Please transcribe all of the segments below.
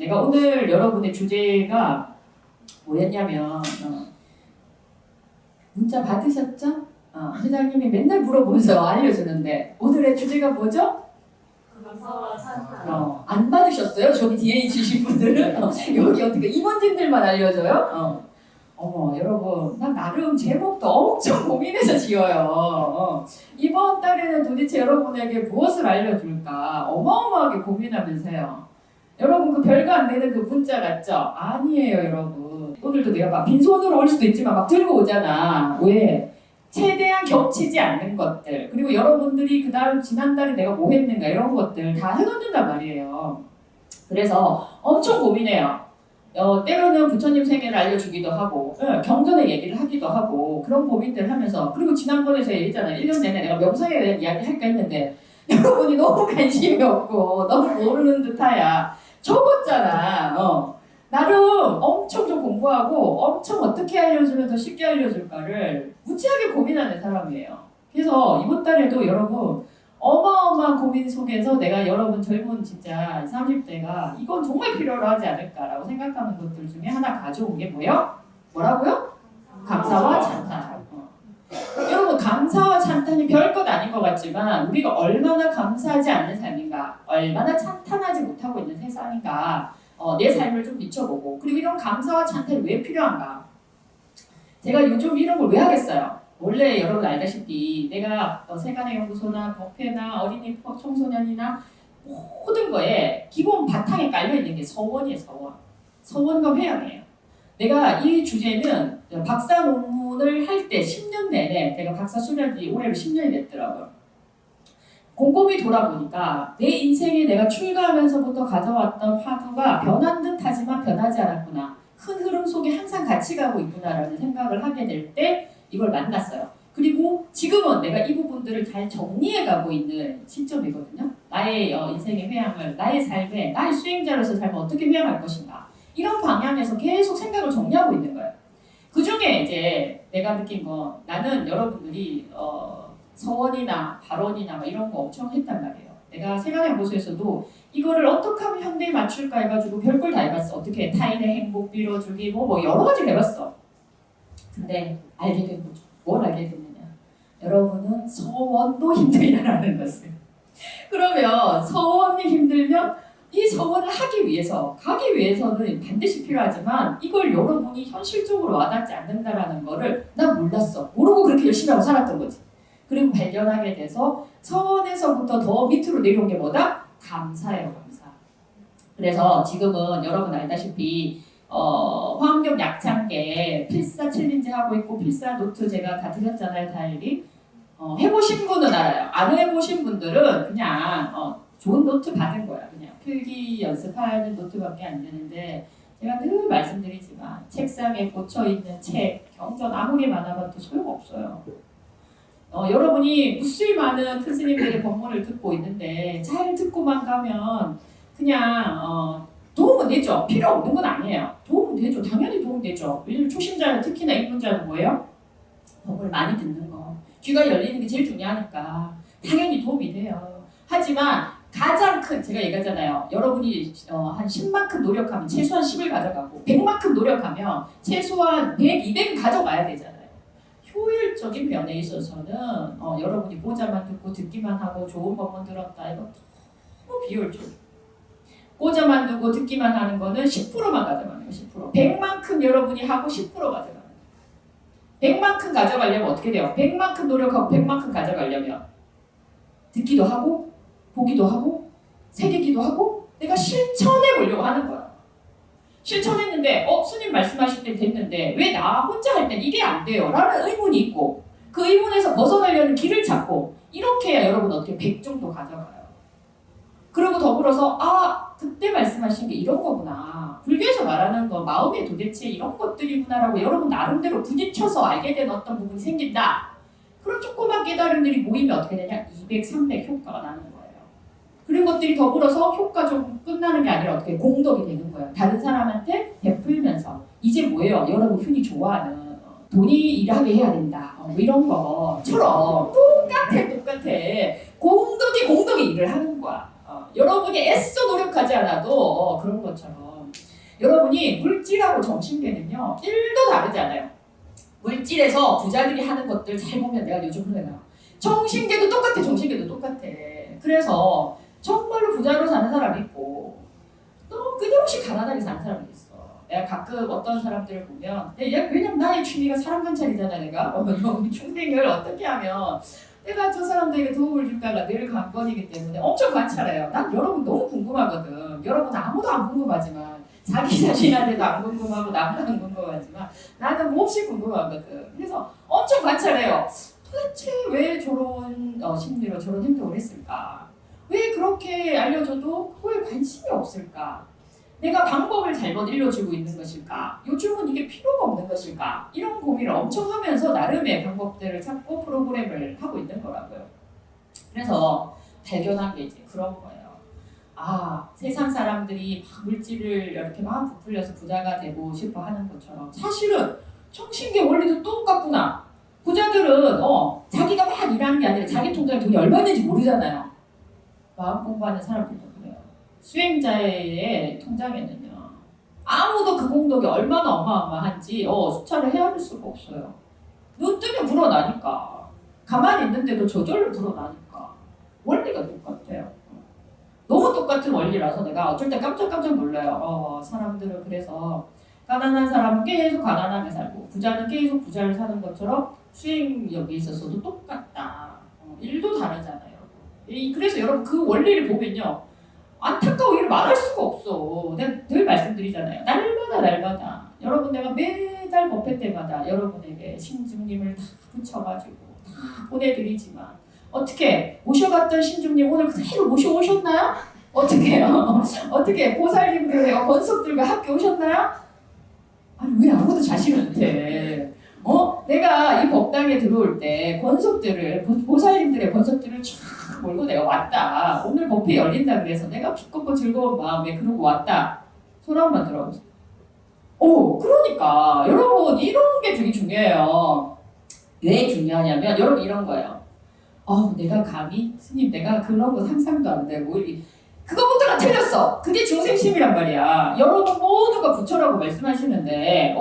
내가 오늘 여러분의 주제가 뭐였냐면 문자 받으셨죠? 회장님이 맨날 물어보면서 알려주는데 오늘의 주제가 뭐죠? 감사와 찬탄. 안 받으셨어요? 저기 뒤에 있으신 분들은 여기 어떻게 임원진들만 알려줘요? 어머 여러분 나 나름 제목도 엄청 고민해서 지어요. 이번 달에는 도대체 여러분에게 무엇을 알려줄까 어마어마하게 고민하면서요. 여러분 그 별거 안 되는 그 문자 같죠? 아니에요 여러분. 오늘도 내가 막 빈손으로 올 수도 있지만 막 들고 오잖아. 왜? 최대한 겹치지 않는 것들 그리고 여러분들이 그 다음 지난달에 내가 뭐 했는가 이런 것들 다 해놓는단 말이에요. 그래서 엄청 고민해요. 때로는 부처님 생애를 알려주기도 하고 경전의 얘기를 하기도 하고 그런 고민들을 하면서 그리고 지난번에 제가 얘기했잖아요. 1년 내내 내가 명상에 대한 이야기 할까 했는데 여러분이 너무 관심이 없고 너무 모르는 듯하야 적었잖아. 나름 엄청 좀 공부하고 엄청 어떻게 알려주면 더 쉽게 알려줄까를 무지하게 고민하는 사람이에요. 그래서 이번 달에도 여러분 어마어마한 고민 속에서 내가 여러분 젊은 진짜 30대가 이건 정말 필요로 하지 않을까라고 생각하는 것들 중에 하나 가져온 게 뭐예요? 뭐라고요? 감사와 찬탄. 여러분 감사와 찬탄이 별것 아닌 것 같지만 우리가 얼마나 감사하지 않는 삶인가 얼마나 찬탄하지 못하고 있는 세상인가 내 삶을 좀 비춰보고 그리고 이런 감사와 찬탄이 왜 필요한가 제가 요즘 이런 걸 왜 하겠어요? 원래 여러분 알다시피 내가 세간의 연구소나 법회나 어린이 청소년이나 모든 거에 기본 바탕에 깔려있는 게 서원이에요. 서원과 회양이에요. 내가 이 주제는 박사 논문을 할 때 10년 내내 내가 박사 수료한 지 올해로 10년이 됐더라고요. 곰곰이 돌아보니까 내 인생에 내가 출가하면서부터 가져왔던 파도가 변한 듯 하지만 변하지 않았구나. 큰 흐름 속에 항상 같이 가고 있구나라는 생각을 하게 될 때 이걸 만났어요. 그리고 지금은 내가 이 부분들을 잘 정리해 가고 있는 시점이거든요. 나의 인생의 회항을 나의 삶에 나의 수행자로서 삶을 어떻게 회항할 것인가 이런 방향에서 계속 생각을 정리하고 있는 거예요. 그 중에 이제 내가 느낀 건 나는 여러분들이 서원이나 발언이나 막 이런 거 엄청 했단 말이에요. 내가 세간연구소에서도 이거를 어떻게 하면 현대에 맞출까 해가지고 별걸 다 해봤어. 어떻게 타인의 행복 빌어주기 뭐 여러 가지 해봤어. 근데 알게 된 거죠. 뭘 알게 됐느냐. 여러분은 서원도 힘들다라는 것을. 그러면 서원이 힘들면 이 서원을 하기 위해서 가기 위해서는 반드시 필요하지만 이걸 여러분이 현실적으로 와닿지 않는다라는 거를 난 몰랐어. 모르고 그렇게 열심히 하고 살았던 거지. 그리고 발견하게 돼서 서원에서부터 더 밑으로 내려온 게 뭐다? 감사예요. 감사. 그래서 지금은 여러분 알다시피 화엄경 약창계 필사 챌린지 하고 있고 필사 노트 제가 다 드렸잖아요. 다일이 해보신 분은 알아요. 안 해보신 분들은 그냥 좋은 노트 받은 거야. 그냥 필기 연습하는 노트밖에 안 되는데 제가 늘 말씀드리지만 책상에 꽂혀있는 책 경전 아무리 많아봐도 소용없어요. 여러분이 무수히 많은 큰 스님들의 법문을 듣고 있는데 잘 듣고만 가면 그냥 도움은 되죠. 필요 없는 건 아니에요. 도움은 되죠. 당연히 도움 되죠. 왜냐면 초심자는 특히나 입문자는 뭐예요? 법을 많이 듣는 거. 귀가 열리는 게 제일 중요하니까 당연히 도움이 돼요. 하지만 가장 큰 제가 얘기하잖아요. 여러분이 한 10만큼 노력하면 최소한 10을 가져가고 100만큼 노력하면 최소한 100, 200은 가져가야 되잖아요. 효율적인 면에 있어서는 여러분이 보자만 듣고 듣기만 하고 좋은 법문 들었다 이거 너무 비효율적. 보자만 두고 듣기만 하는 거는 10%만 가져가는 거예요. 10%. 100만큼 여러분이 하고 10% 가져가는 거예요. 100만큼 가져가려면 어떻게 돼요? 100만큼 노력하고 100만큼 가져가려면 듣기도 하고 보기도 하고 새기기도 하고 내가 실천해 보려고 하는 거야. 실천했는데 스님 말씀하실 때 됐는데 왜 나 혼자 할 땐 이게 안 돼요? 라는 의문이 있고 그 의문에서 벗어나려는 길을 찾고 이렇게 해야 여러분 어떻게 100 정도 가져가요. 그리고 더불어서 그때 말씀하신 게 이런 거구나. 불교에서 말하는 거 마음에 도대체 이런 것들이구나라고 여러분 나름대로 부딪혀서 알게 된 어떤 부분이 생긴다. 그런 조그만 깨달음들이 모이면 어떻게 되냐? 200, 300 효과가 나는 거예요. 그런 것들이 더불어서 효과적으로 끝나는 게 아니라 어떻게 공덕이 되는 거예요. 다른 사람한테 베풀면서 이제 뭐예요? 여러분 흔히 좋아하는 돈이 일하게 해야 된다. 뭐 이런 거처럼 똑같아. 공덕이 일을 하는 거야. 여러분이 애써 노력하지 않아도 그런 것처럼 여러분이 물질하고 정신계는요 1도 다르지 않아요. 물질에서 부자들이 하는 것들 잘 보면 내가 요즘 그러잖아. 정신계도 똑같아. 정신계도 똑같아. 그래서 정말로 부자로 사는 사람이 있고 또 끊임없이 가난하게 사는 사람이 있어. 내가 가끔 어떤 사람들을 보면 왜냐면 나의 취미가 사람 관찰이잖아. 내가 우리 중생을 어떻게 하면 내가 저 사람들에게 도움을 줄까가 늘 관건이기 때문에 엄청 관찰해요. 난 여러분 너무 궁금하거든. 여러분 아무도 안 궁금하지만 자기 자신한테도 안 궁금하고 남도 안 궁금하지만 나는 몹시 궁금하거든. 그래서 엄청 관찰해요. 도대체 왜 저런 심리로 저런 행동을 했을까? 왜 그렇게 알려줘도 그거에 관심이 없을까? 내가 방법을 잘못 일러주고 있는 것일까? 요즘은 이게 필요가 없는 것일까? 이런 고민을 엄청 하면서 나름의 방법들을 찾고 프로그램을 하고 있는 거라고요. 그래서 발견한 게 이제 그런 거예요. 아, 세상 사람들이 막 물질을 이렇게 막 부풀려서 부자가 되고 싶어 하는 것처럼 사실은 정신계 원리도 똑같구나. 부자들은 자기가 막 일하는 게 아니라 자기 통장에 돈이 얼마 있는지 모르잖아요. 마음 공부하는 사람들도 그래요. 수행자의 통장에는요. 아무도 그 공덕이 얼마나 어마어마한지 숫자를 헤아릴 수가 없어요. 눈 뜨면 불어나니까. 가만히 있는데도 저절로 불어나니까. 원리가 똑같아요. 너무 똑같은 원리라서 내가 어쩔 때 깜짝깜짝 놀라요. 사람들은 그래서 가난한 사람은 계속 가난하게 살고 부자는 계속 부자를 사는 것처럼 수행력에 있어서도 똑같다. 일도 다르잖아요. 그래서 여러분 그 원리를 보면요. 안타까워 이를 말할 수가 없어. 내가 늘 말씀드리잖아요. 날마다 여러분 내가 매달 법회 때마다 여러분에게 신중님을 다 붙여가지고 다 보내드리지만 어떻게 모셔갔던 신중님 오늘 그대로 모셔오셨나요? 어떻게요? 어떻게 보살님들 권속들과 함께 오셨나요? 아니 왜 아무도 자신을 못해? 내가 이 법당에 들어올 때 권속들을 보살님들의 권속들을 쫙 몰고 내가 왔다. 오늘 법회 열린다 그래서 내가 기쁘고 즐거운 마음에 그러고 왔다. 손 한번 들어보세요. 그러니까 여러분 이런 게 되게 중요해요. 왜 중요하냐면 여러분 이런 거예요. 내가 감히 스님 내가 그런 거 상상도 안 되고 그거부터가 틀렸어. 그게 중생심이란 말이야. 여러분 모두가 부처라고 말씀하시는데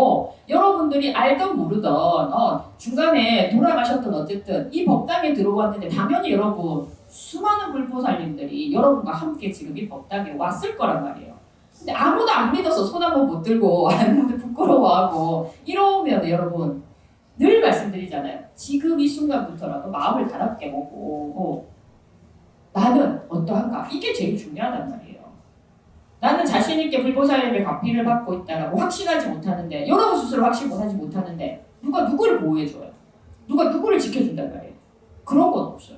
여러분들이 알던 모르던 중간에 돌아가셨던 어쨌든 이 법당에 들어왔는데 당연히 여러분 수많은 불보살님들이 여러분과 함께 지금 이 법당에 왔을 거란 말이에요. 근데 아무도 안 믿어서 손 한번 못 들고 아무도 부끄러워하고 이러면 여러분 늘 말씀드리잖아요. 지금 이 순간부터라도 마음을 다잡게 먹고 나는 어떠한가? 이게 제일 중요하단 말이에요. 나는 자신 있게 불보살님의 과피를 받고 있다라고 확신하지 못하는데 여러분 스스로 확신 못하지 못하는데 누가 누구를 보호해줘요? 누가 누구를 지켜준단 말이에요? 그런 건 없어요.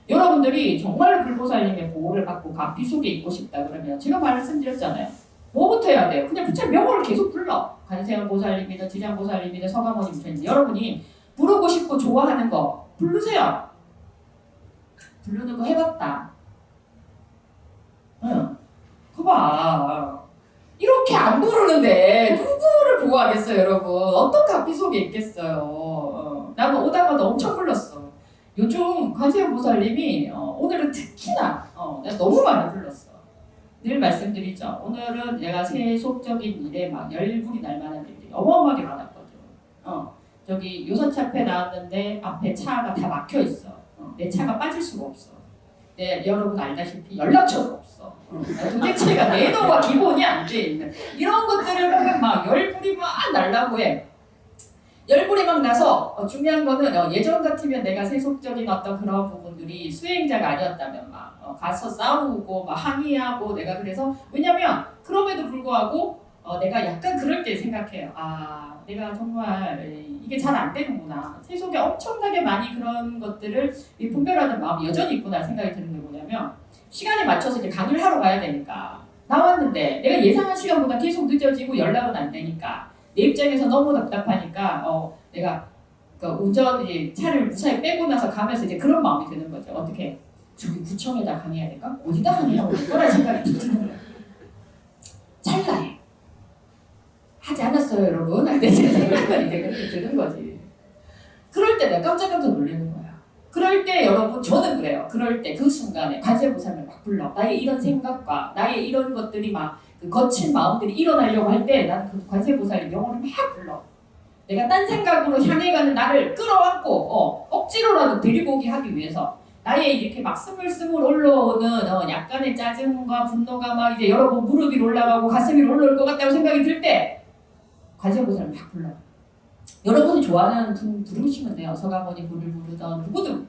여러분들이 정말로 불보살님의 보호를 받고 과피 속에 있고 싶다 그러면 제가 말씀드렸잖아요. 뭐부터 해야 돼요? 그냥 부처님 명호를 계속 불러. 관세음 보살님이든 지장 보살님이든 서가모니 부처님 여러분이 부르고 싶고 좋아하는 거 부르세요. 부르는 거 해봤다. 응. 그봐. 이렇게 안 부르는데 누구를 보호하겠어요, 여러분? 어떤 가피 속에 있겠어요. 나는 오다가도 엄청 불렀어. 요즘 관세음 보살님이 오늘은 특히나 내가 너무 많이 불렀어. 늘 말씀드리죠. 오늘은 내가 세속적인 일에 막 열불이 날 만한 일들이 어마어마하게 많았거든. 저기 요사차 앞에 나왔는데 앞에 차가 다 막혀 있어. 내 차가 빠질 수가 없어. 여러분 알다시피 연락처가 없어. 도대체가 매너가 기본이 안 돼 있는 이런 것들을 보면 막 열불이 막 날라고 해. 열불이 막 나서 중요한 거는 예전 같으면 내가 세속적인 어떤 그런 부분들이 수행자가 아니었다면 막 가서 싸우고 막 항의하고 내가 그래서 왜냐면 그럼에도 불구하고 내가 약간 그럴 때 생각해요. 내가 정말 이게 잘 안 되는구나. 세속에 엄청나게 많이 그런 것들을 분별하는 마음이 여전히 있구나 생각이 드는 게 뭐냐면 시간에 맞춰서 이제 강의를 하러 가야 되니까 나왔는데 내가 예상한 시간보다 계속 늦어지고 연락은 안 되니까 내 입장에서 너무 답답하니까 내가 운전 이제 차를 무사히 빼고 나서 가면서 이제 그런 마음이 드는 거죠. 어떻게 저기 구청에다 강의해야 될까? 어디다 강의하고 될 거라 생각이 드는 거예요. 찰나에 하지 않았어요, 여러분. 근데 제 생각은 이제 그렇게 드는 거지. 그럴 때 내가 깜짝깜짝 놀라는 거야. 그럴 때 여러분 저는 그래요. 그럴 때 그 순간에 관세음보살을 막 불러. 나의 이런 생각과 나의 이런 것들이 막 그 거친 마음들이 일어나려고 할 때 나는 그 관세음보살이 영혼을 막 불러. 내가 딴 생각으로 향해 가는 나를 끌어안고 억지로라도 데리고 오게 하기 위해서 나의 이렇게 막 스물스물 올라오는 약간의 짜증과 분노가 막 이제 여러분 무릎 위로 올라가고 가슴 위로 올라올 것 같다고 생각이 들 때 관세음보살을 막 불러. 여러분이 좋아하는 분 부르시면 돼요. 서가모니 불을 부르던 누구든.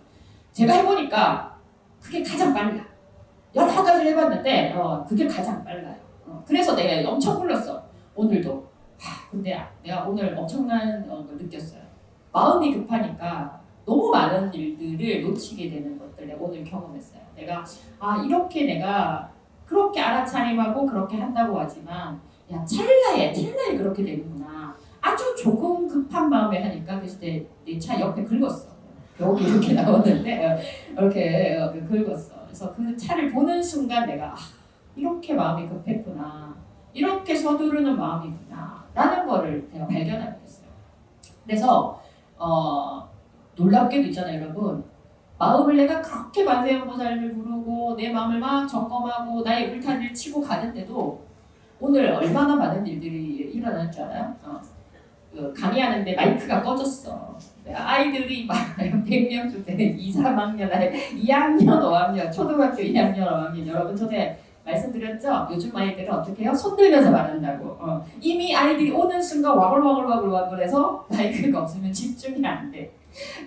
제가 해보니까 그게 가장 빨라. 여러 가지를 해봤는데 그게 가장 빨라요. 그래서 내가 엄청 불렀어. 오늘도. 근데 내가 오늘 엄청난 걸 느꼈어요. 마음이 급하니까 너무 많은 일들을 놓치게 되는 것들 내가 오늘 경험했어요. 내가 이렇게 내가 그렇게 알아차림하고 그렇게 한다고 하지만 야 찰나에 그렇게 되는구나. 아주 조금 급한 마음에 하니까 그래서 내 차 옆에 긁었어. 벽이 이렇게 나오는데 이렇게 긁었어. 그래서 그 차를 보는 순간 내가 이렇게 마음이 급했구나. 이렇게 서두르는 마음이구나. 라는 거를 내가 발견하게 됐어요. 그래서 놀랍게도 있잖아요, 여러분. 마음을 내가 그렇게 관세음보살을 부르고 내 마음을 막 점검하고 나의 울타리를 치고 가는데도 오늘 얼마나 많은 일들이 일어나는 줄 알아요? 강의하는데 마이크가 꺼졌어. 아이들이 막 100명 줄 때는 2, 3학년, 2학년, 5학년, 초등학교 2학년, 5학년 여러분 전에 말씀드렸죠? 요즘 아이들은 어떻게 해요? 손 들면서 말한다고. 이미 아이들이 오는 순간 와글와글해서 마이크가 없으면 집중이 안 돼.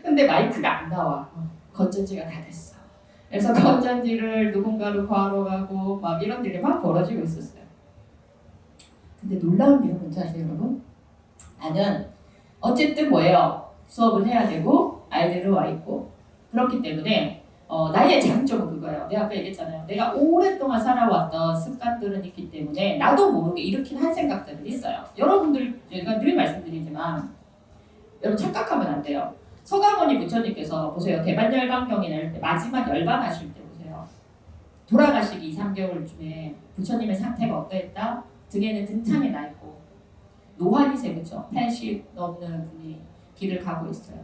근데 마이크가 안 나와. 건전지가 다 됐어. 그래서 건전지를 누군가로 구하러 가고 막 이런 일이 막 벌어지고 있었어요. 근데 놀라운 일은 뭔지 아세요, 여러분? 나는 어쨌든 뭐예요? 수업을 해야 되고 아이들은 와 있고 그렇기 때문에 나의 장점은 그거예요. 내가 아까 얘기했잖아요. 내가 오랫동안 살아왔던 습관들은 있기 때문에 나도 모르게 일으킨 한 생각들은 있어요. 여러분들 제가 늘 말씀드리지만 여러분 착각하면 안 돼요. 서가모니 부처님께서 보세요. 대반열반경이 날 때 마지막 열반하실 때 보세요. 돌아가시기 2, 3개월쯤에 부처님의 상태가 어떠했다? 등에는 등창이 나 있고 노환이세 그쵸? 80 넘는 분이 길을 가고 있어요.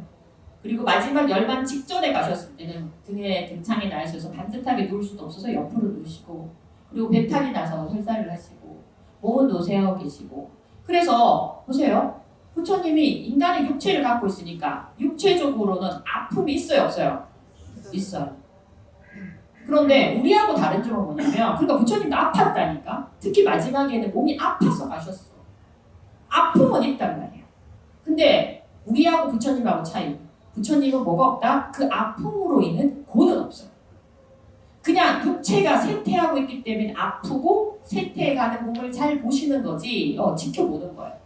그리고 마지막 열반 직전에 가셨을 때는 등에 등창이 나 있어서 반듯하게 누울 수도 없어서 옆으로 누우시고 그리고 배탈이 나서 설사를 하시고 몸은 노쇠하고 계시고 그래서 보세요. 부처님이 인간의 육체를 갖고 있으니까 육체적으로는 아픔이 있어요 없어요? 있어요. 그런데 우리하고 다른 점은 뭐냐면 그러니까 부처님도 아팠다니까 특히 마지막에는 몸이 아파서 가셨어. 아픔은 있단 말이에요. 근데 우리하고 부처님하고 차이. 부처님은 뭐가 없다? 그 아픔으로 인한 고는 없어요. 그냥 육체가 쇠퇴하고 있기 때문에 아프고 쇠퇴해가는 몸을 잘 보시는 거지 지켜보는 거예요.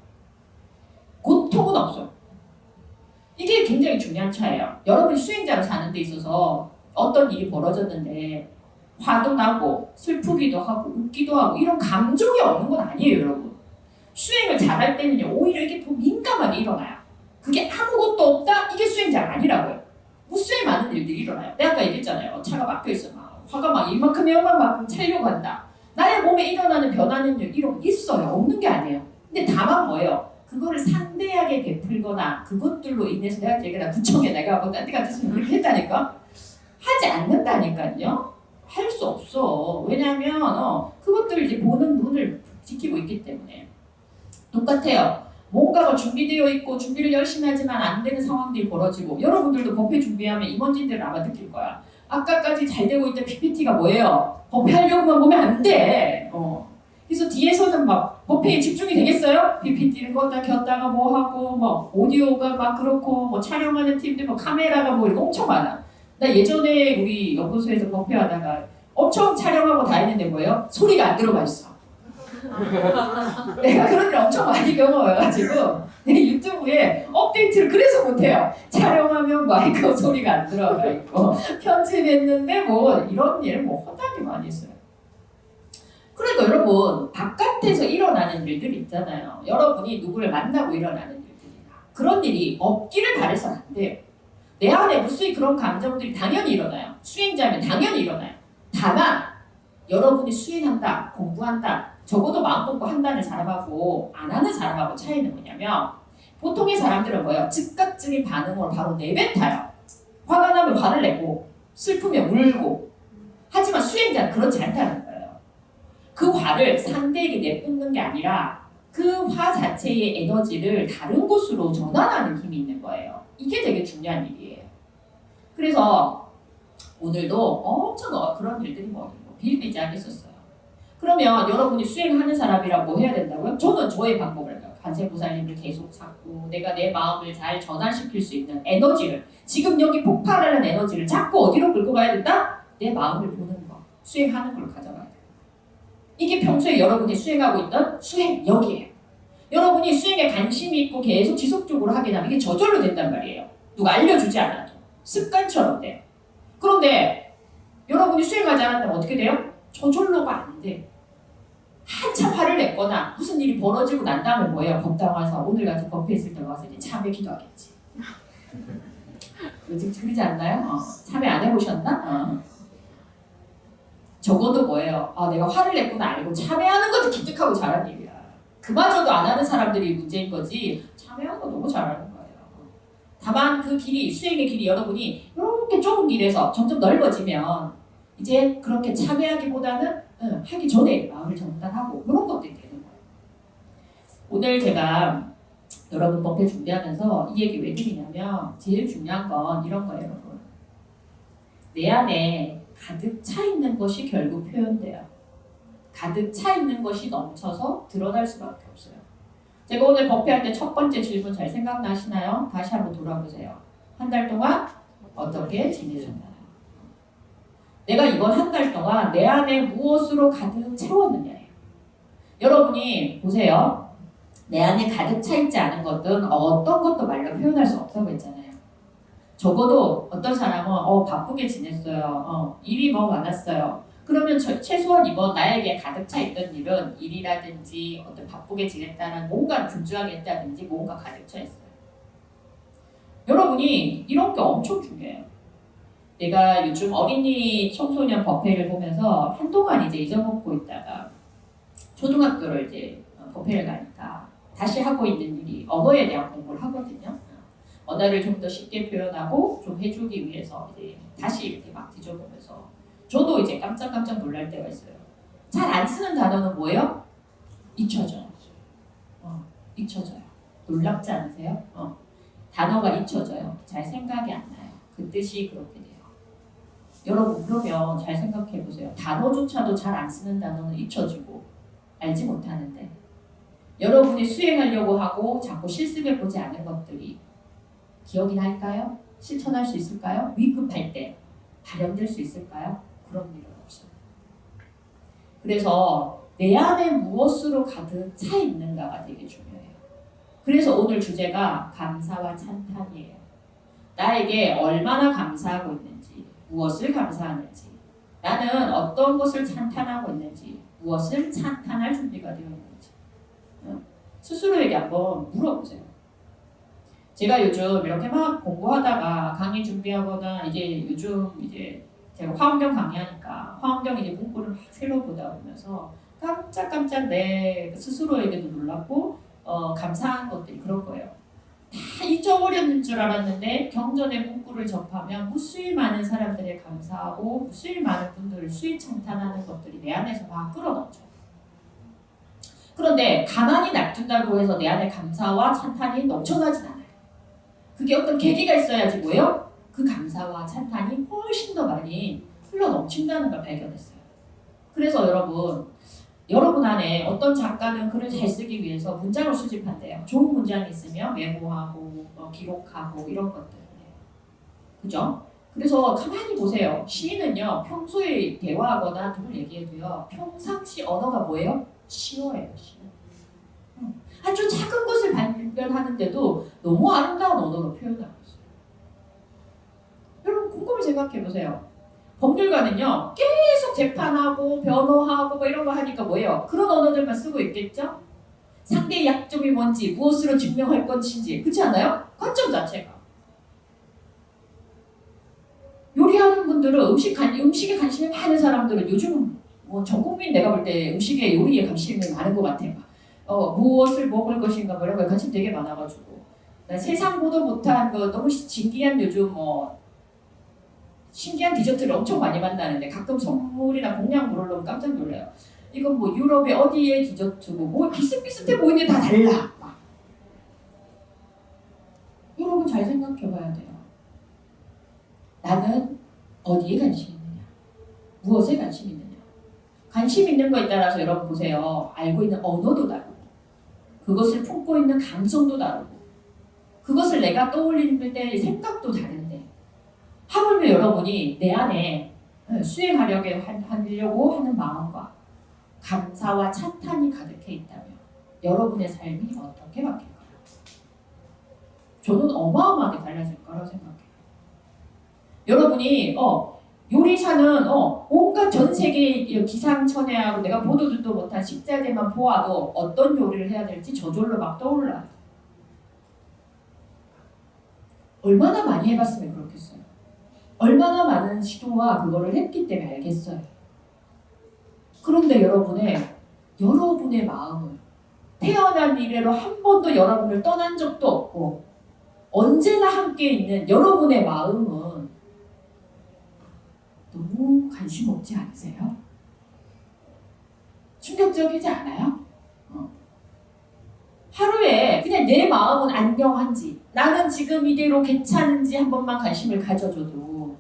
고통은 없어요. 이게 굉장히 중요한 차이예요. 여러분이 수행자로 사는 데 있어서 어떤 일이 벌어졌는데 화도 나고 슬프기도 하고 웃기도 하고 이런 감정이 없는 건 아니에요, 여러분. 수행을 잘할 때는요 오히려 이게 더 민감하게 일어나요. 그게 아무것도 없다? 이게 수행자가 아니라고요. 무수히 많은 일들이 일어나요. 내가 아까 얘기했잖아요. 차가 막혀있어. 화가 막 이만큼 얼마만큼 차려고 한다. 나의 몸에 일어나는 변화는 이런 있어요. 없는 게 아니에요. 근데 다만 뭐예요? 그거를 상대하게 베풀거나 그것들로 인해서 내가 얘기하다 구청에 내가 뭐 딴 데 같았으면 그렇게 했다니까? 하지 않는다니까요. 할 수 없어. 왜냐하면 그것들을 이제 보는 눈을 지키고 있기 때문에 똑같아요. 뭔가가 준비되어 있고 준비를 열심히 하지만 안 되는 상황들이 벌어지고 여러분들도 법회 준비하면 임원진들은 아마 느낄 거야. 아까까지 잘 되고 있던 PPT가 뭐예요? 법회 하려고만 보면 안 돼. 그래서 뒤에서는 막 법회에 집중이 되겠어요? PPT를 껐다 켰다가 뭐 하고 뭐 오디오가 막 그렇고 뭐 촬영하는 팀들 뭐 카메라가 뭐 이거 엄청 많아. 나 예전에 우리 연구소에서 법회 하다가 엄청 촬영하고 다 했는데 뭐예요? 소리가 안 들어가 있어. 내가 그런 일 엄청 많이 경험해가지고 내 유튜브에 업데이트를 그래서 못해요. 촬영하면 마이크 소리가 안 들어가 있고 편집했는데 뭐 이런 일 뭐 허다하게 많이 있어요. 그러니까 여러분 바깥에서 일어나는 일들이 있잖아요. 여러분이 누구를 만나고 일어나는 일들이나 그런 일이 없기를 바라서는 안 돼요. 내 안에 무수히 그런 감정들이 당연히 일어나요. 수행자면 당연히 일어나요. 다만 여러분이 수행한다, 공부한다 적어도 마음 공부 한다는 사람하고 안 하는 사람하고 차이는 뭐냐면 보통의 사람들은 뭐예요? 즉각적인 반응으로 바로 내뱉어요. 화가 나면 화를 내고 슬프면 울고 하지만 수행자는 그렇지 않다는 거예요. 그 화를 상대에게 내뿜는 게 아니라 그 화 자체의 에너지를 다른 곳으로 전환하는 힘이 있는 거예요. 이게 되게 중요한 일이에요. 그래서 오늘도 엄청 그런 일들이 비일비재하게 있었어요. 그러면 여러분이 수행하는 사람이라고 뭐 해야 된다고요? 저는 저의 방법을 해요. 관세보살님을 계속 찾고 내가 내 마음을 잘 전환시킬 수 있는 에너지를 지금 여기 폭발하는 에너지를 자꾸 어디로 끌고 가야 된다? 내 마음을 보는 거, 수행하는 걸 가져가야 돼요. 이게 평소에 여러분이 수행하고 있던 수행력이에요. 여러분이 수행에 관심이 있고 계속 지속적으로 하게 되면 이게 저절로 된단 말이에요. 누가 알려주지 않아도 습관처럼 돼요. 그런데 여러분이 수행하지 않았다면 어떻게 돼요? 저절로가 안 돼. 한참 화를 냈거나 무슨 일이 벌어지고 난 다음에 뭐예요? 법당 와서 오늘같이 법회 있을 때 와서 이제 참회 기도하겠지. 요즘 그러지 않나요? 참회 안 해보셨나? 적어도 뭐예요? 내가 화를 냈구나 알고 참회하는 것도 기특하고 잘한 일이야. 그마저도 안 하는 사람들이 문제인 거지 참회하는 거 너무 잘하는 거예요. 다만 그 길이 수행의 길이 여러분이 이렇게 좁은 길에서 점점 넓어지면 이제 그렇게 참여하기보다는 하기 전에 마음을 전달하고 이런 것들이 되는 거예요. 오늘 제가 여러분 법회 준비하면서 이 얘기 왜 드리냐면 제일 중요한 건 이런 거예요, 여러분. 내 안에 가득 차 있는 것이 결국 표현돼요. 가득 차 있는 것이 넘쳐서 드러날 수밖에 없어요. 제가 오늘 법회할 때 첫 번째 질문 잘 생각나시나요? 다시 한번 돌아보세요. 한 달 동안 어떻게 지내셨나요? 내가 이번 한 달 동안 내 안에 무엇으로 가득 채웠느냐예요. 여러분이 보세요. 내 안에 가득 차 있지 않은 것은 어떤 것도 말로 표현할 수 없다고 했잖아요. 적어도 어떤 사람은 바쁘게 지냈어요. 일이 많았어요. 그러면 최소한 이번 나에게 가득 차 있던 일은 일이라든지 어떤 바쁘게 지냈다는 뭔가 분주하게 했다든지 뭔가 가득 차 있어요. 여러분이 이런 게 엄청 중요해요. 내가 요즘 어린이 청소년 법회를 보면서 한동안 이제 잊어먹고 있다가 초등학교를 이제 법회를 가니까 다시 하고 있는 일이 언어에 대한 공부를 하거든요. 언어를 좀 더 쉽게 표현하고 좀 해주기 위해서 이제 다시 이렇게 막 뒤져보면서 저도 이제 깜짝깜짝 놀랄 때가 있어요. 잘 안 쓰는 단어는 뭐예요? 잊혀져요. 잊혀져요. 놀랍지 않으세요? 단어가 잊혀져요. 잘 생각이 안 나요. 그 뜻이 그렇게 돼요. 여러분 그러면 잘 생각해 보세요. 단어조차도 잘 안 쓰는 단어는 잊혀지고 알지 못하는데 여러분이 수행하려고 하고 자꾸 실습해 보지 않은 것들이 기억이 날까요? 실천할 수 있을까요? 위급할 때 발현될 수 있을까요? 그런 일은 없어요. 그래서 내 안에 무엇으로 가득 차 있는가가 되게 중요해요. 그래서 오늘 주제가 감사와 찬탄이에요. 나에게 얼마나 감사하고 있는지, 무엇을 감사하는지, 나는 어떤 것을 찬탄하고 있는지, 무엇을 찬탄할 준비가 되어 있는지 스스로에게 한번 물어보세요. 제가 요즘 이렇게 막 공부하다가 강의 준비하거나 이제 요즘 이제 제가 화엄경 강의하니까 화엄경 이제 문구를 막 새로 보다 보면서 깜짝깜짝 내 스스로에게도 놀랐고 감사한 것들이 그럴 거예요. 다 잊어버렸는 줄 알았는데 경전의 문구를 접하면 무수히 많은 사람들의 감사하고 무수히 많은 분들을 수위 찬탄하는 것들이 내 안에서 막 끌어넘쳐요. 그런데 가만히 놔둔다고 해서 내 안에 감사와 찬탄이 넘쳐나진 않아요. 그게 어떤 계기가 있어야지 뭐예요? 그 감사와 찬탄이 훨씬 더 많이 흘러 넘친다는 걸 발견했어요. 그래서 여러분 안에 어떤 작가는 글을 잘 쓰기 위해서 문장을 수집한대요. 좋은 문장이 있으면 메모하고 기록하고 이런 것들. 그죠? 그래서 가만히 보세요. 시인은요. 평소에 대화하거나 누굴 얘기해도요. 평상시 언어가 뭐예요? 시어예요. 시어. 아주 작은 것을 발견하는데도 너무 아름다운 언어로 표현하고 있어요. 여러분 곰곰이 생각해보세요. 법률가는요. 계속 재판하고 변호하고 뭐 이런 거 하니까 뭐예요? 그런 언어들만 쓰고 있겠죠? 상대의 약점이 뭔지 무엇으로 증명할 것인지 그렇지 않아요? 관점 자체가. 요리하는 분들은 음식에 관심이 많은 사람들은 요즘 전 국민 내가 볼 때 음식에 요리에 관심이 많은 것 같아요. 무엇을 먹을 것인가 뭐 이런 거에 관심 되게 많아가지고 세상 보도 못한 거 너무 신기한 요즘 신기한 디저트를 엄청 많이 만나는데 가끔 선물이나 공약물을 넣으면 깜짝 놀라요. 이건 뭐 유럽의 어디에 디저트고 뭐 비슷비슷해 보이는데 다 달라. 막. 여러분 잘 생각해봐야 돼요. 나는 어디에 관심 있느냐? 무엇에 관심 있느냐? 관심 있는 거에 따라서 여러분 보세요. 알고 있는 언어도 다르고 그것을 품고 있는 감성도 다르고 그것을 내가 떠올리는 때 생각도 다른데 하물며 여러분이 내 안에 수행하려고 하는 마음과 감사와 찬탄이 가득해 있다면 여러분의 삶이 어떻게 바뀔까요? 저는 어마어마하게 달라질 거라고 생각해요. 여러분이 요리사는 온갖 전 세계 기상천외하고 내가 보도 듣도 못한 식자재만 보아도 어떤 요리를 해야 될지 저절로 막 떠올라요. 얼마나 많이 해봤으면 그렇겠어요. 얼마나 많은 시도와 그거를 했기 때문에 알겠어요. 그런데 여러분의 마음은 태어난 이래로 한 번도 여러분을 떠난 적도 없고 언제나 함께 있는 여러분의 마음은 너무 관심 없지 않으세요? 충격적이지 않아요? 하루에 그냥 내 마음은 안녕한지 나는 지금 이대로 괜찮은지 한 번만 관심을 가져줘도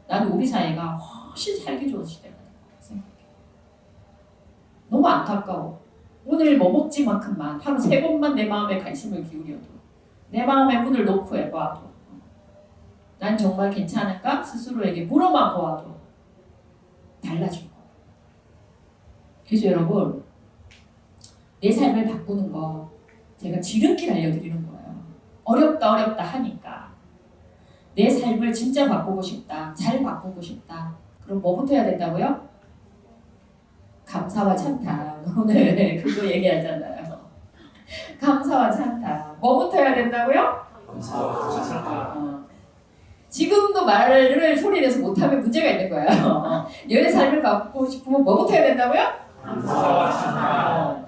나는 우리 사회가 훨씬 살기 좋은 시대가 된다고 생각해요. 너무 안타까워. 오늘 뭐 먹지만큼만 하루 3번만 내 마음에 관심을 기울여도 내 마음의 문을 놓고 해봐도 난 정말 괜찮을까? 스스로에게 물어만 보아도 달라질 거예요. 그래서 여러분 내 삶을 바꾸는 거 제가 지름길 알려드리는 거예요. 어렵다 하니까 내 삶을 진짜 바꾸고 싶다. 잘 바꾸고 싶다. 그럼 뭐부터 해야 된다고요? 감사와 찬탄. 오늘 그거 얘기하잖아요. 감사와 찬탄. 뭐부터 해야 된다고요? 감사와 찬탄. 지금도 말을 소리내서 못하면 문제가 있는 거예요. 너의 삶을 바꾸고 싶으면 뭐부터 해야 된다고요? 감사와 찬탄.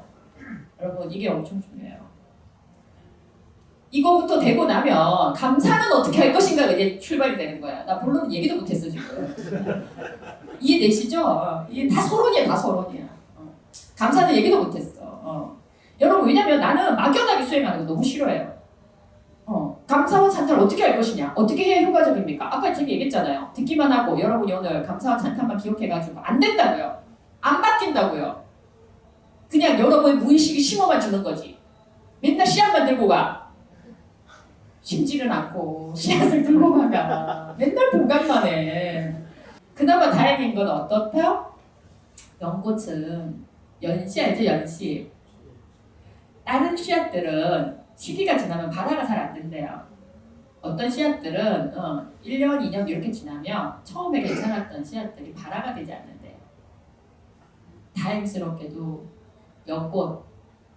여러분 이게 엄청 중요해요. 이거부터 되고 나면 감사는 어떻게 할 것인가가 이제 출발이 되는 거야. 나 본론 얘기도 못했어 지금. 이해되시죠? 이게 다 서론이야, 다 서론이야. 감사는 얘기도 못했어. 여러분 왜냐면 나는 막연하게 수행하는 거 너무 싫어해요. 감사와 찬탄을 어떻게 할 것이냐? 어떻게 해야 효과적입니까? 아까 제가 얘기했잖아요. 듣기만 하고 여러분이 오늘 감사와 찬탄만 기억해가지고 안 된다고요. 안 바뀐다고요. 그냥 여러분의 무의식이 심어만 주는 거지. 맨날 씨앗만 들고 가. 심지는 않고 씨앗을 들고 가가. 맨날 공감만 해. 그나마 다행인 건 어떻다? 연꽃은 연시 알죠? 연시. 다른 씨앗들은 시기가 지나면 발화가 잘 안 된대요. 어떤 씨앗들은 1년, 2년 이렇게 지나면 처음에 괜찮았던 씨앗들이 발화가 되지 않는데요. 다행스럽게도 연꽃,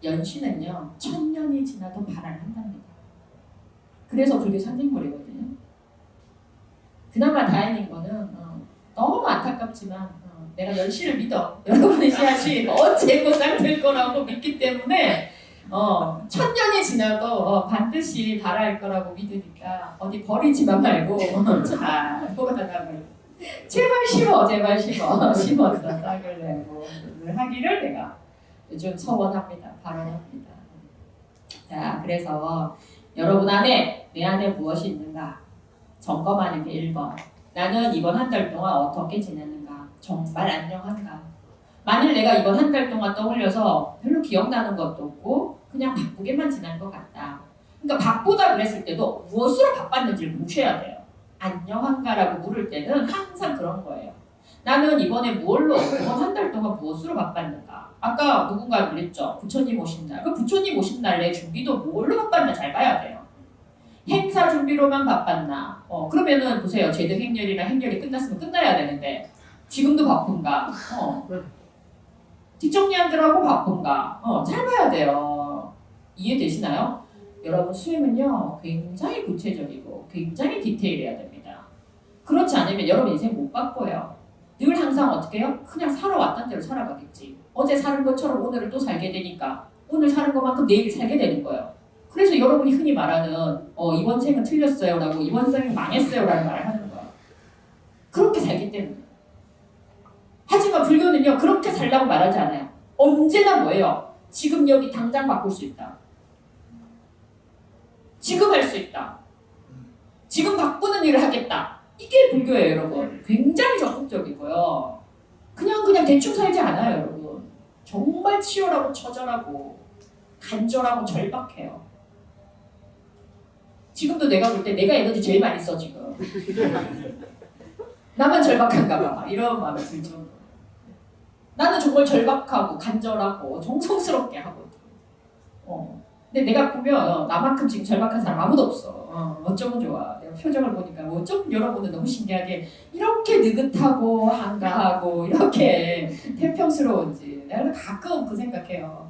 연시는요 1000년이 지나도 발화를 한답니다. 그래서 그게 상징물이거든요. 그나마 다행인 거는 너무 안타깝지만 내가 연시를 믿어. 여러분의 씨앗이 언제고 싹들 거라고 믿기 때문에 1000년이 지나도 반드시 발할 거라고 믿으니까 어디 버리지만 말고 잘 보관하고 제발 심어 심어서 싹을 내고 하기를 내가 요즘 서원합니다. 발언합니다. 자, 그래서 여러분 안에 내 안에 무엇이 있는가 점검하는 게 1번. 나는 이번 한 달 동안 어떻게 지냈는가? 정말 안녕한가? 만일 내가 이번 한 달 동안 떠올려서 별로 기억나는 것도 없고 그냥 바쁘게만 지난 것 같다. 그러니까 바쁘다 그랬을 때도 무엇으로 바빴는지를 묻혀야 돼요. 안녕한가라고 물을 때는 항상 그런 거예요. 나는 이번 한 달 동안 무엇으로 바빴는가? 아까 누군가 그랬죠. 부처님 오신 날. 그 부처님 오신 날 내 준비도 뭘로 바빴나 잘 봐야 돼요. 행사 준비로만 바빴나? 그러면은 보세요. 제등 행렬이나 행렬이 끝났으면 끝나야 되는데 지금도 바쁜가? 뒷정리하느라고 바쁜가? 잘 봐야 돼요. 이해되시나요? 여러분 수행은요 굉장히 구체적이고 굉장히 디테일해야 됩니다. 그렇지 않으면 여러분 인생 못 바꿔요. 늘 항상 어떻게 해요? 그냥 살아왔던 대로 살아가겠지. 어제 사는 것처럼 오늘을 또 살게 되니까 오늘 사는 것만큼 내일 살게 되는 거예요. 그래서 여러분이 흔히 말하는 이번 생은 틀렸어요 라고 이번 생은 망했어요 라는 말을 하는 거야. 그렇게 살기 때문에 하지만 불교는요 그렇게 살라고 말하지 않아요. 언제나 뭐예요? 지금 여기 당장 바꿀 수 있다. 지금 할 수 있다. 지금 바꾸는 일을 하겠다. 이게 불교예요, 여러분. 굉장히 적극적이고요. 그냥 대충 살지 않아요, 여러분. 정말 치열하고 처절하고 간절하고 절박해요. 지금도 내가 볼 때 내가 에너지 제일 많이 써 지금. 나만 절박한가 봐. 이런 마음이 들 정도. 나는 정말 절박하고 간절하고 정성스럽게 하거든. 근데 내가 보면 나만큼 지금 절박한 사람 아무도 없어. 어쩌면 좋아. 내가 표정을 보니까 어쩌면 여러분은 너무 신기하게 이렇게 느긋하고 한가하고 이렇게 태평스러운지 내가 가끔 그 생각해요.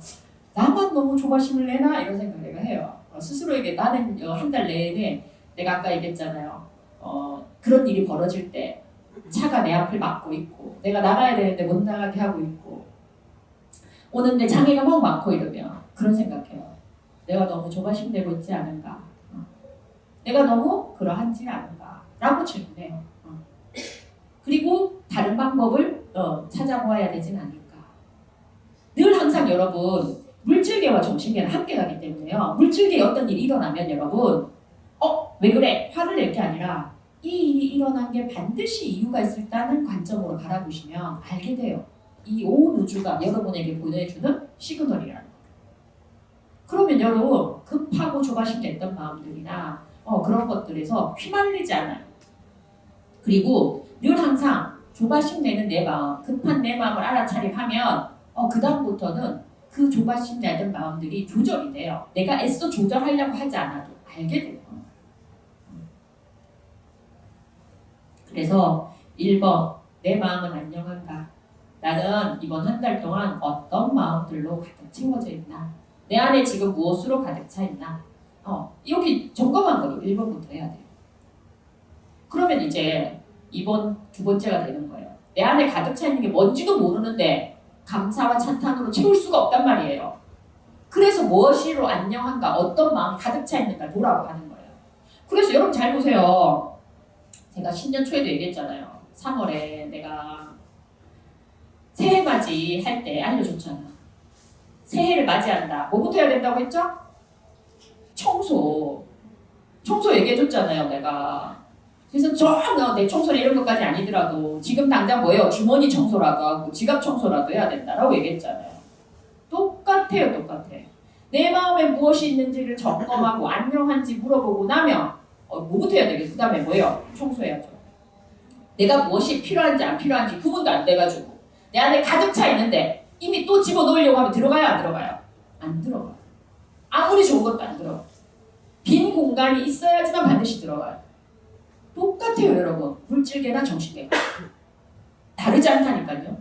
나만 너무 조바심을 내나 이런 생각 내가 해요. 스스로에게 나는 한 달 내내 내가 아까 얘기했잖아요. 그런 일이 벌어질 때 차가 내 앞을 막고 있고 내가 나가야 되는데 못 나가게 하고 있고 오는데 장애가 막 많고 이러면 그런 생각해요. 내가 너무 조바심 내고 있지 않은가? 내가 너무 그러한지 않은가? 라고 질문해요. 그리고 다른 방법을 찾아보아야 되진 않을까? 늘 항상 여러분 물질계와 정신계는 함께 가기 때문에요. 물질계에 어떤 일이 일어나면 여러분 왜 그래? 화를 낼 게 아니라 이 일이 일어난 게 반드시 이유가 있다는 관점으로 바라보시면 알게 돼요. 이 온 우주가 여러분에게 보내주는 시그널이라는 거예요. 그러면 여러분 급하고 조바심 냈던 마음들이나 그런 것들에서 휘말리지 않아요. 그리고 늘 항상 조바심 내는 내 마음, 급한 내 마음을 알아차림하면 그 다음부터는 그 조바심 내던 마음들이 조절이 돼요. 내가 애써 조절하려고 하지 않아도 알게 돼요. 그래서 1번 내 마음은 안녕한가? 나는 이번 한 달 동안 어떤 마음들로 가득 채워져 있나? 내 안에 지금 무엇으로 가득 차 있나? 여기 점검한 거로 1번부터 해야 돼요. 그러면 이제 2번 두 번째가 되는 거예요. 내 안에 가득 차 있는 게 뭔지도 모르는데 감사와 찬탄으로 채울 수가 없단 말이에요. 그래서 무엇으로 안녕한가? 어떤 마음이 가득 차 있는가 돌아가는 거예요. 그래서 여러분 잘 보세요. 제가 신년 초에도 얘기했잖아요. 3월에 내가 새해 맞이 할 때 알려줬잖아. 새해를 맞이한다. 뭐부터 해야 된다고 했죠? 청소 얘기해줬잖아요, 내가. 그래서 내 청소는 이런 것까지 아니더라도 지금 당장 뭐예요? 주머니 청소라도 하고 지갑 청소라도 해야 된다라고 얘기했잖아요. 똑같아요, 똑같아. 내 마음에 무엇이 있는지를 점검하고 안녕한지 물어보고 나면 뭐부터 해야 되겠어? 그 다음에 뭐예요? 청소해야죠. 내가 무엇이 필요한지 안 필요한지 구분도 안 돼가지고 내 안에 가득 차 있는데 이미 또 집어넣으려고 하면 들어가요? 안 들어가요? 안 들어가요. 아무리 좋은 것도 안 들어가요. 빈 공간이 있어야지만 반드시 들어가요. 똑같아요, 여러분. 물질계나 정신계가. 다르지 않다니까요.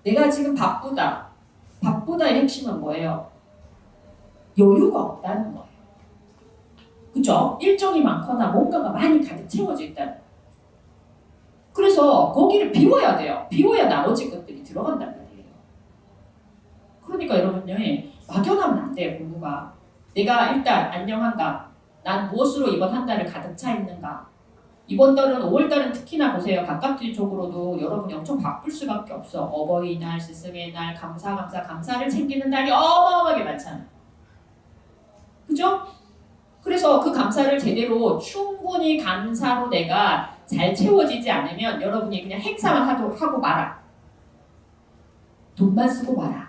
내가 지금 바쁘다. 바쁘다의 핵심은 뭐예요? 여유가 없다는 거예요. 그죠? 일정이 많거나 뭔가가 많이 가득 채워져 있다는 거예요. 그래서 거기를 비워야 돼요. 비워야 나머지 것들이 들어간단 말이에요. 그러니까 여러분요, 막연하면 안 돼요, 공부가. 내가 일단 안녕한가? 난 무엇으로 이번 한 달을 가득 차 있는가? 이번 달은 5월달은 특히나 보세요. 가깝기 쪽으로도 여러분이 엄청 바쁠 수밖에 없어. 어버이날, 스승의 날, 감사를 챙기는 날이 어마어마하게 많잖아. 그죠? 그래서 그 감사를 제대로 충분히 감사로 내가 잘 채워지지 않으면 여러분이 그냥 행사만 하고 마라. 돈만 쓰고 마라.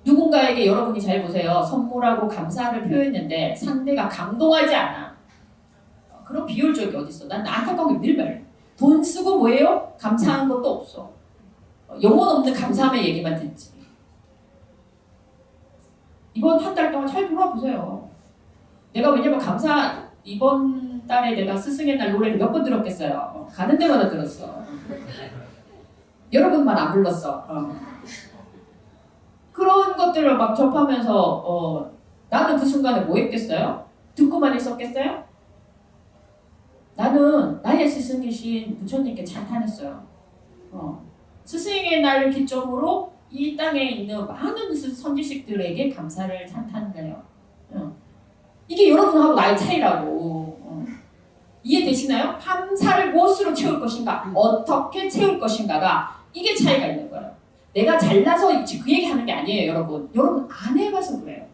누군가에게 여러분이 잘 보세요. 선물하고 감사를 표했는데 상대가 감동하지 않아. 그런 비효율적이 어딨어. 난 안타까운 게 늘 말해. 돈 쓰고 뭐예요? 감사한 것도 없어. 영혼 없는 감사함의 얘기만 듣지. 이번 한 달 동안 잘 돌아보세요. 내가 왜냐면 이번 달에 내가 스승의 날 노래를 몇 번 들었겠어요. 가는 데마다 들었어. 여러분만 안 불렀어. 그런 것들을 막 접하면서 나는 그 순간에 뭐 했겠어요? 듣고만 있었겠어요? 나는 나의 스승이신 부처님께 찬탄했어요. 스승의 날을 기점으로 이 땅에 있는 많은 선지식들에게 감사를 찬탄해요. 이게 여러분하고 나의 차이라고. 이해되시나요? 감사를 무엇으로 채울 것인가, 어떻게 채울 것인가가 이게 차이가 있는 거예요. 내가 잘나서 그 얘기 하는 게 아니에요, 여러분. 여러분 안 해봐서 그래요.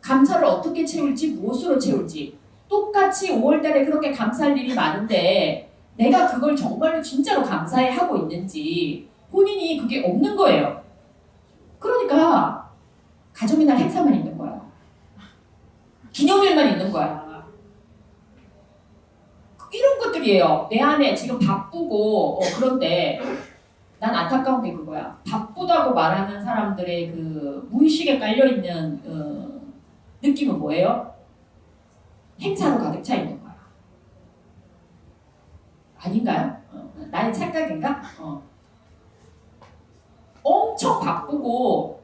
감사를 어떻게 채울지, 무엇으로 채울지. 똑같이 5월달에 그렇게 감사할 일이 많은데 내가 그걸 정말로 진짜로 감사해 하고 있는지 본인이 그게 없는 거예요. 그러니까 가정의 날 행사만 있는 거야. 기념일만 있는 거야. 이런 것들이에요. 내 안에 지금 바쁘고 그런데 난 안타까운 게 그거야. 바쁘다고 말하는 사람들의 그 무의식에 깔려있는 느낌은 뭐예요? 행사로 가득 차 있는 거야. 아닌가요? 나의 착각인가? 엄청 바쁘고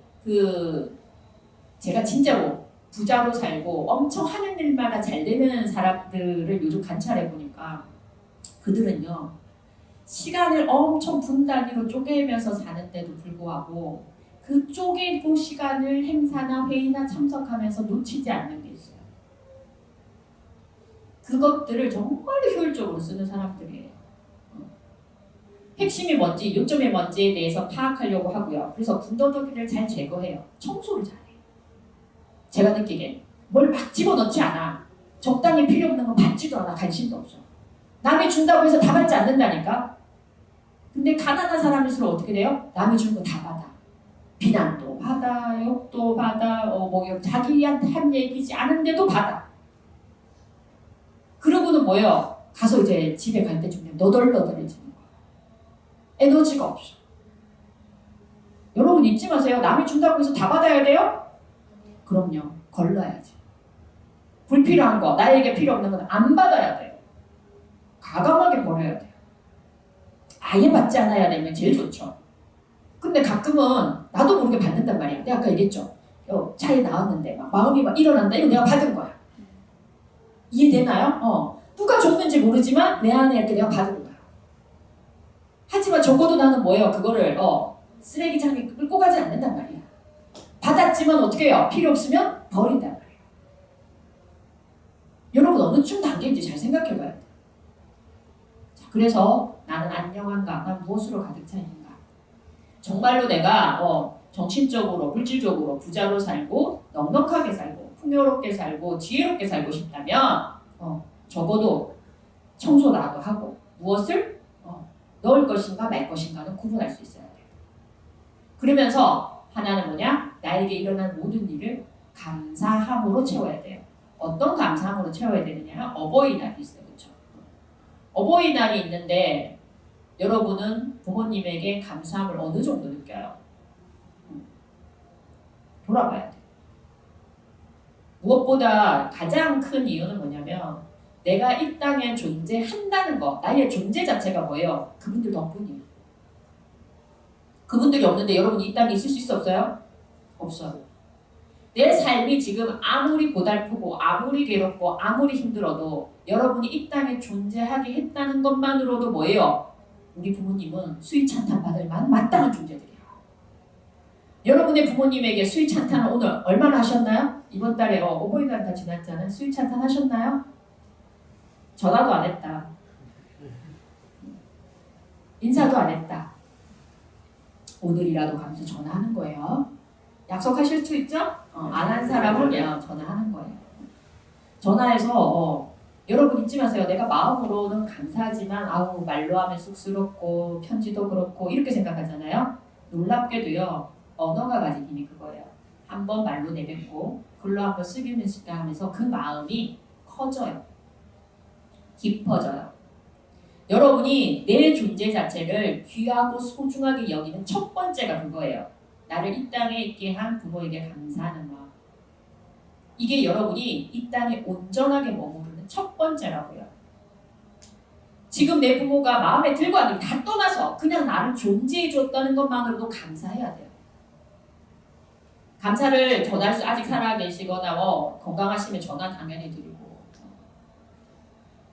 제가 진짜로 부자로 살고 엄청 하는 일마다 잘 되는 사람들을 요즘 관찰해 보니까 그들은요 시간을 엄청 분 단위로 쪼개면서 사는데도 불구하고 그 쪼개고 시간을 행사나 회의나 참석하면서 놓치지 않는 게 있어요. 그것들을 정말로 효율적으로 쓰는 사람들이에요. 핵심이 뭔지, 요점이 뭔지에 대해서 파악하려고 하고요. 그래서 군더더기를 잘 제거해요. 청소를 잘해요. 제가 느끼기엔 뭘 막 집어넣지 않아. 적당히 필요 없는 건 받지도 않아. 관심도 없어. 남이 준다고 해서 다 받지 않는다니까. 근데 가난한 사람일수록 어떻게 돼요? 남이 준 거 다 받아. 비난도 받아, 욕도 받아, 자기한테 한 얘기지 않은데도 받아. 그러고는 뭐예요? 가서 이제 집에 갈 때쯤 너덜너덜해지는 거야. 에너지가 없어. 여러분 잊지 마세요. 남이 준다고 해서 다 받아야 돼요? 그럼요. 걸러야지. 불필요한 거, 나에게 필요 없는 건 안 받아야 돼요. 과감하게 버려야 돼요. 아예 받지 않아야 되면 제일 좋죠. 근데 가끔은 나도 모르게 받는단 말이야. 내가 아까 얘기했죠. 차에 나왔는데 막 마음이 막 일어난다. 이거 내가 받은 거야. 이해되나요? 누가 줬는지 모르지만 내 안에 이렇게 내가 받은 거야. 하지만 적어도 나는 뭐예요? 그거를 쓰레기장에 끌고 가지 않는단 말이야. 받았지만 어떻게 해요? 필요 없으면 버린단 말이에요. 여러분 어느 쯤 단계인지 잘 생각해 봐야 돼요. 자, 그래서 나는 안녕한가? 난 무엇으로 가득 차 있는가? 정말로 내가 정신적으로, 물질적으로 부자로 살고 넉넉하게 살고 풍요롭게 살고 지혜롭게 살고 싶다면 적어도 청소라도 하고 무엇을 넣을 것인가 말 것인가는 구분할 수 있어야 돼요. 그러면서 하나는 뭐냐? 나에게 일어난 모든 일을 감사함으로 채워야 돼요. 어떤 감사함으로 채워야 되느냐면 어버이날이 있어요. 그렇죠? 어버이날이 있는데 여러분은 부모님에게 감사함을 어느 정도 느껴요? 돌아봐야 돼요. 무엇보다 가장 큰 이유는 뭐냐면 내가 이 땅에 존재한다는 것, 나의 존재 자체가 뭐예요? 그분들 덕분이에요. 그분들이 없는데 여러분이 이 땅에 있을 수 있어 없어요? 없어요. 내 삶이 지금 아무리 고달프고 아무리 괴롭고 아무리 힘들어도 여러분이 이 땅에 존재하게 했다는 것만으로도 뭐예요? 우리 부모님은 수위 찬탄 받을 만 마땅한 존재들이에요. 여러분의 부모님에게 수위 찬탄을 오늘 얼마나 하셨나요? 이번 달에 어버이날 다 지났잖아요. 수위 찬탄 하셨나요? 전화도 안 했다. 인사도 안 했다. 오늘이라도 가면서 전화하는 거예요. 약속하실 수 있죠? 안 한 사람은 전화하는 거예요. 전화해서 여러분 잊지 마세요. 내가 마음으로는 감사하지만 말로 하면 쑥스럽고 편지도 그렇고 이렇게 생각하잖아요. 놀랍게도요. 언어가 가진 힘이 그거예요. 한번 말로 내뱉고 글로 한번 쓰기면서 하면서 그 마음이 커져요. 깊어져요. 여러분이 내 존재 자체를 귀하고 소중하게 여기는 첫 번째가 그거예요. 나를 이 땅에 있게 한 부모에게 감사하는 마음. 이게 여러분이 이 땅에 온전하게 머무르는 첫 번째라고요. 지금 내 부모가 마음에 들고 안 들고 다 떠나서 그냥 나를 존재해 줬다는 것만으로도 감사해야 돼요. 감사를 전할 수 아직 살아계시거나 건강하시면 전화 당연히 드리고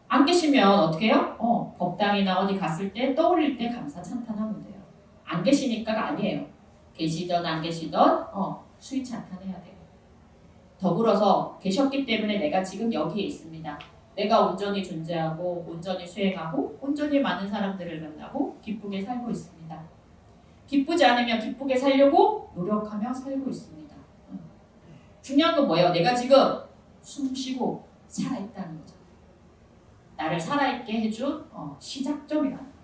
안 계시면 어떻게 해요? 법당이나 어디 갔을 때 떠올릴 때 감사 찬탄하면 돼요. 안 계시니까가 아니에요. 계시던 안 계시던 수위 찬탄해야 돼요. 더불어서 계셨기 때문에 내가 지금 여기에 있습니다. 내가 온전히 존재하고 온전히 수행하고 온전히 많은 사람들을 만나고 기쁘게 살고 있습니다. 기쁘지 않으면 기쁘게 살려고 노력하며 살고 있습니다. 중요한 건 뭐예요? 내가 지금 숨 쉬고 살아있다는 거죠. 나를 살아있게 해준 시작점이라는 거예요.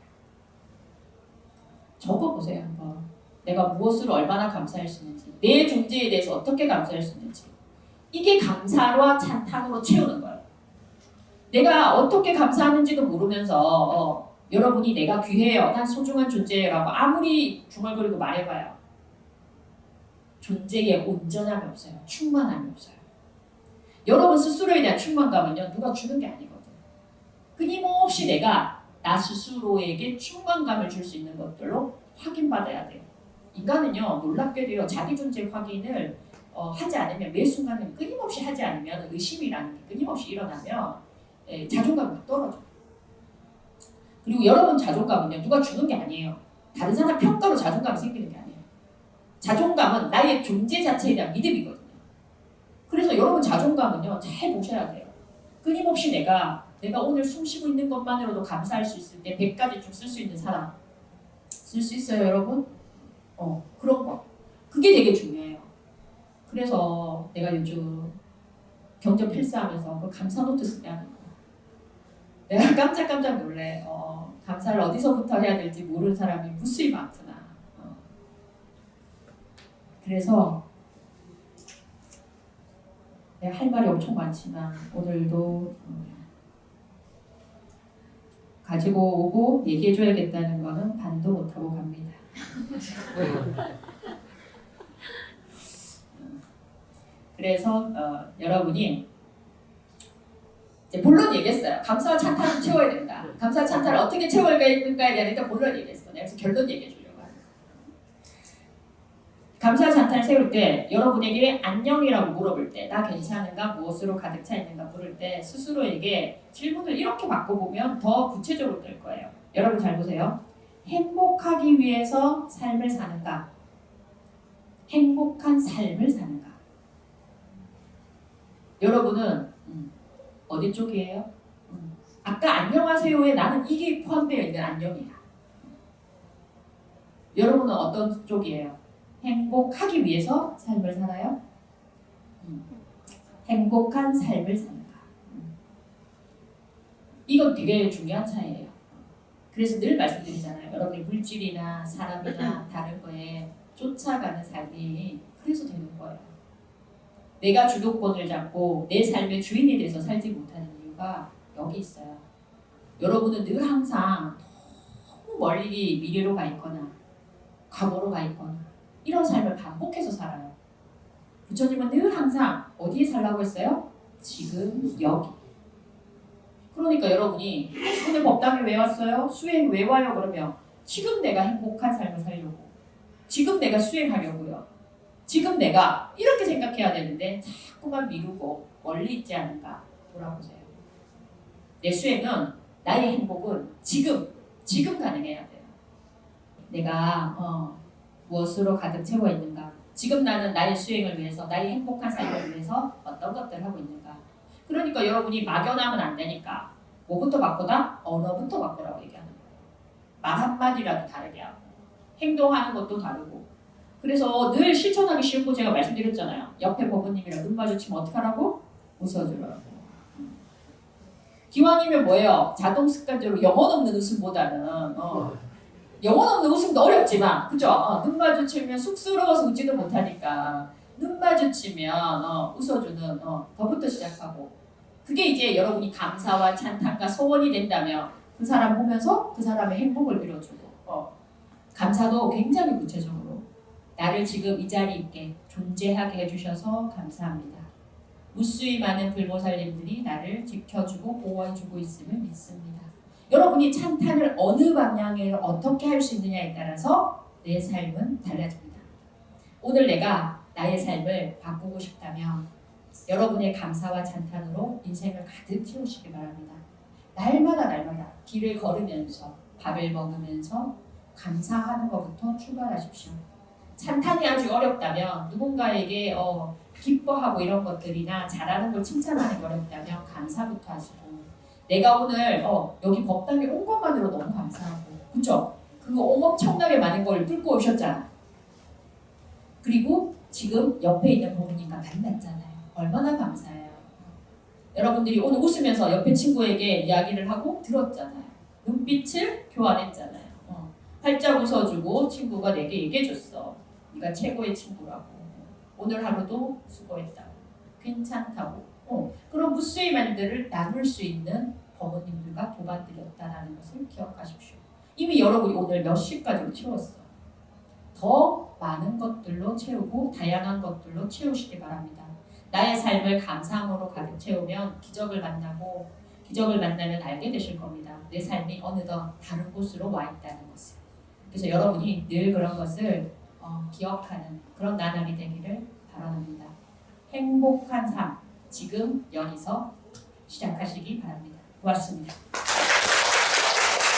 적어보세요 한번. 내가 무엇으로 얼마나 감사할 수 있는지, 내 존재에 대해서 어떻게 감사할 수 있는지. 이게 감사와 찬탄으로 채우는 거예요. 내가 어떻게 감사하는지도 모르면서 여러분이 내가 귀해요, 난 소중한 존재예요 라고 아무리 중얼거리고 말해봐요. 존재에 온전함이 없어요. 충만함이 없어요. 여러분 스스로에 대한 충만감은요, 누가 주는 게 아니거든요. 끊임없이 내가 나 스스로에게 충만감을 줄 수 있는 것들로 확인받아야 돼요. 인간은요, 놀랍게도요, 자기 존재 확인을 하지 않으면, 매 순간에 끊임없이 하지 않으면, 의심이라는 게 끊임없이 일어나면 자존감이 막 떨어져요. 그리고 여러분 자존감은요, 누가 주는 게 아니에요. 다른 사람 평가로 자존감이 생기는 게 아니에요. 자존감은 나의 존재 자체에 대한 믿음이거든요. 그래서 여러분 자존감은요, 잘 보셔야 돼요. 끊임없이 내가 오늘 숨 쉬고 있는 것만으로도 감사할 수 있을 때 100가지 쭉 쓸 수 있는 사람 쓸 수 있어요, 여러분? 그런 거. 그게 되게 중요해요. 그래서 내가 요즘 경전 필사하면서 그 감사 노트 쓰게 하는 거야. 내가 깜짝 놀래. 감사를 어디서부터 해야 될지 모르는 사람이 무수히 많구나. 그래서 내가 할 말이 엄청 많지만 오늘도 가지고 오고 얘기해줘야겠다는 거는 반도 못하고 갑니다. 그래서 여러분이 이제 본론 얘기했어요. 감사와 찬탄을 채워야 된다. 감사와 찬탄을 어떻게 채워야 될까에 대한 일단 본론 얘기했어. 내가 그래서 결론 얘기해 주려고 하는 거예요. 감사와 찬탄을 세울 때 여러분에게 안녕이라고 물어볼 때, 나 괜찮은가, 무엇으로 가득 차 있는가 물을 때 스스로에게 질문을 이렇게 바꿔보면 더 구체적으로 될 거예요. 여러분 잘 보세요. 행복하기 위해서 삶을 사는가? 행복한 삶을 사는가? 여러분은 어디 쪽이에요? 아까 안녕하세요에 나는 이게 포함되어 있는 안녕이야. 여러분은 어떤 쪽이에요? 행복하기 위해서 삶을 살아요? 행복한 삶을 사는가? 이건 되게 중요한 차이예요. 그래서 늘 말씀드리잖아요. 여러분이 물질이나 사람이나 다른 거에 쫓아가는 삶이 그래서 되는 거예요. 내가 주도권을 잡고 내 삶의 주인이 돼서 살지 못하는 이유가 여기 있어요. 여러분은 늘 항상 너무 멀리 미래로 가 있거나 과거로 가 있거나 이런 삶을 반복해서 살아요. 부처님은 늘 항상 어디에 살라고 했어요? 지금 여기. 그러니까 여러분이 오늘 법당에 왜 왔어요? 수행 왜 와요? 그러면 지금 내가 행복한 삶을 살려고, 지금 내가 수행하려고요. 지금 내가 이렇게 생각해야 되는데 자꾸만 미루고 멀리 있지 않은가 돌아보세요. 내 수행은, 나의 행복은 지금 가능해야 돼요. 내가 무엇으로 가득 채워 있는가? 지금 나는 나의 수행을 위해서, 나의 행복한 삶을 위해서 어떤 것들을 하고 있는가? 그러니까 여러분이 막연하면 안 되니까 뭐부터 바꾸다? 언어부터 바꾸라고 얘기하는 거예요. 말 한마디라도 다르게 하고 행동하는 것도 다르고. 그래서 늘 실천하기 쉬운 거 제가 말씀드렸잖아요. 옆에 법원님이랑 눈 마주치면 어떡하라고? 웃어주라고. 기왕이면 뭐예요? 자동 습관대로 영혼 없는 웃음보다는 영혼 없는 웃음도 어렵지만, 그죠? 눈 마주치면 쑥스러워서 웃지도 못하니까 눈 마주치면 웃어주는 더부터 시작하고, 그게 이제 여러분이 감사와 찬탄과 소원이 된다면 그 사람 보면서 그 사람의 행복을 빌어주고, 감사도 굉장히 구체적으로 나를 지금 이 자리에 있게 존재하게 해주셔서 감사합니다. 무수히 많은 불보살님들이 나를 지켜주고 보호해주고 있음을 믿습니다. 여러분이 찬탄을 어느 방향에 어떻게 할 수 있느냐에 따라서 내 삶은 달라집니다. 오늘 내가 나의 삶을 바꾸고 싶다면 여러분의 감사와 찬탄으로 인생을 가득 채우시기 바랍니다. 날마다 길을 걸으면서 밥을 먹으면서 감사하는 것부터 출발하십시오. 찬탄이 아주 어렵다면, 누군가에게 기뻐하고 이런 것들이나 잘하는 걸 칭찬하는 게 어렵다면 감사부터 하시고, 내가 오늘 여기 법당에 온 것만으로 너무 감사하고, 그쵸? 그거 엄청나게 많은 걸 뚫고 오셨잖아. 그리고 지금 옆에 있는 부모님과 만났잖아요. 얼마나 감사해요. 여러분들이 오늘 웃으면서 옆에 친구에게 이야기를 하고 들었잖아요. 눈빛을 교환했잖아요. 활짝 웃어주고 친구가 내게 얘기해줬어. 네가 최고의 친구라고. 오늘 하루도 수고했다고. 괜찮다고. 그런 무수히 만들을 나눌 수 있는 부모님들과 도반들이었다라는 것을 기억하십시오. 이미 여러분이 오늘 몇 시까지로 채웠어. 더 많은 것들로 채우고 다양한 것들로 채우시기 바랍니다. 나의 삶을 감사함으로 가득 채우면 기적을 만나고, 기적을 만나면 알게 되실 겁니다. 내 삶이 어느덧 다른 곳으로 와 있다는 것을. 그래서 여러분이 늘 그런 것을 기억하는 그런 나날이 되기를 바랍니다. 행복한 삶, 지금 여기서 시작하시기 바랍니다. 고맙습니다.